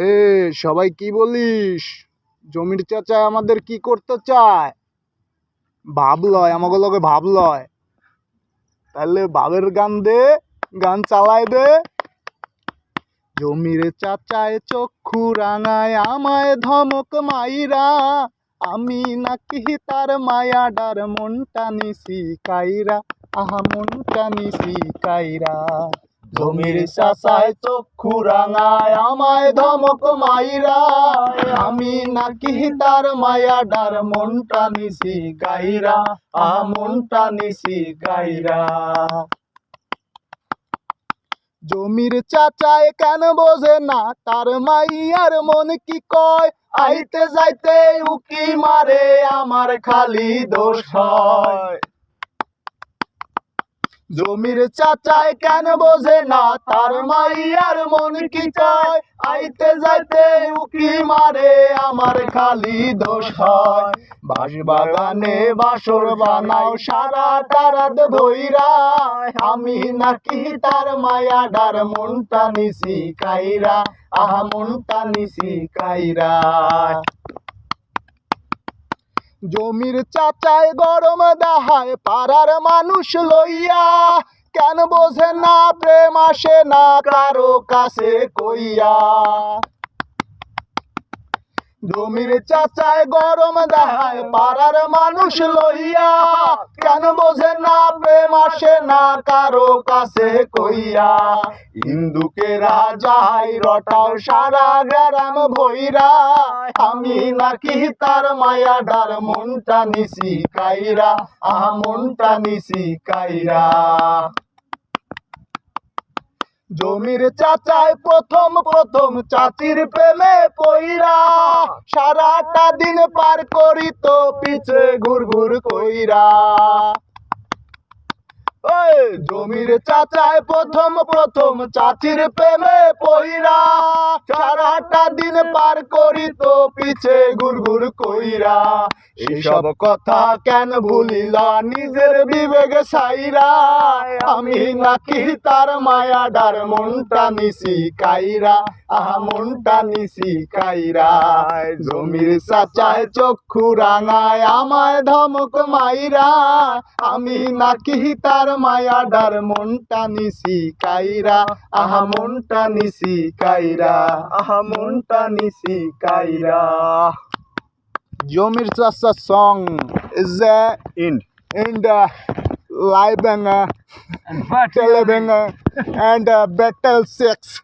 এ সবাই কি বলিস? জমির চাচা আমাদের কি করতে চায়? ভাব লয়, আমাকে লগে ভাব লয়। তাহলে ভাবের গান দে, গান চালায় দে। জমির চাচায় চক্ষু রাঙায় আমায় ধমক মাইরা, আমি নাকি তার মায়াডার মনটা নিছি কাইরা, আহা মনটা নিছি কাইরা। জমির চাচায় চক্ষু রাঙায় আমায় ধমক মাইরা, আমি নাকি তার মায়াডার মনটা নিছি কাইরা, আহা মনটা নিছি কাইরা। জমির চাচায় কেন বোঝে না তার মাইয়ার মন কি কয়, আইতে যাইতে উকি মারে আমার খালি দোষ হয়। জমির চাচায় কেন বোঝে না তার মাইয়ার মন কি কয়, আইতে যাইতে উকি মারে আমার খালি দোষ হয়। বাঁশ বাগানে বাসর বানাও সারাটা রাত ভইরা, আমি নাকি তার মায়াডার মনটা নিছি কাইরা, আহা মনটা নিছি কাইরা। জমির চাচায় গরম দাহায় পাড়ার মানুষ লইয়া, কেন বোঝে না প্রেম আসে না কারো কাছে কইয়া। জমির চাচায় গরম দাহায় পাড়ার মানুষ লইয়া, কেন বোঝে না প্রেম আসে না কারো কাছে কইয়া। হিন্দুকেরা যাই রটাও সারা গ্রাম ভইরা, আমি নাকি তার মায়াডার মনটা নিছি কাইরা, আহা মনটা নিছি কাইরা। জমির চাচায় প্রথম প্রথম চাচির প্রেমে পইরা, সারাটা দিন পার করিত পিছে ঘুর ঘুর কইরা। জমির চাচায় প্রথম প্রথম চাচির প্রেমে পইরা, সারাটা দিন পার করিত পিছে ঘুর ঘুর কইরা। এসব কথা কেন ভুলিলা নিজের বিবেক সাইরা, আমি নাকি তার মায়াডার মনটা নিছি কাইরা, আহা মনটা নিছি কাইরা। জমির চাচায় চক্ষু রাঙায় আমায় ধমক মাইরা, আমি নাকি তার মায়াডার মনটা নিছি কাইরা, আহা মনটা নিছি কাইরা, আহা মনটা নিছি কাইরা। Jomir Sasa song is in the live and telebanger and battle 6.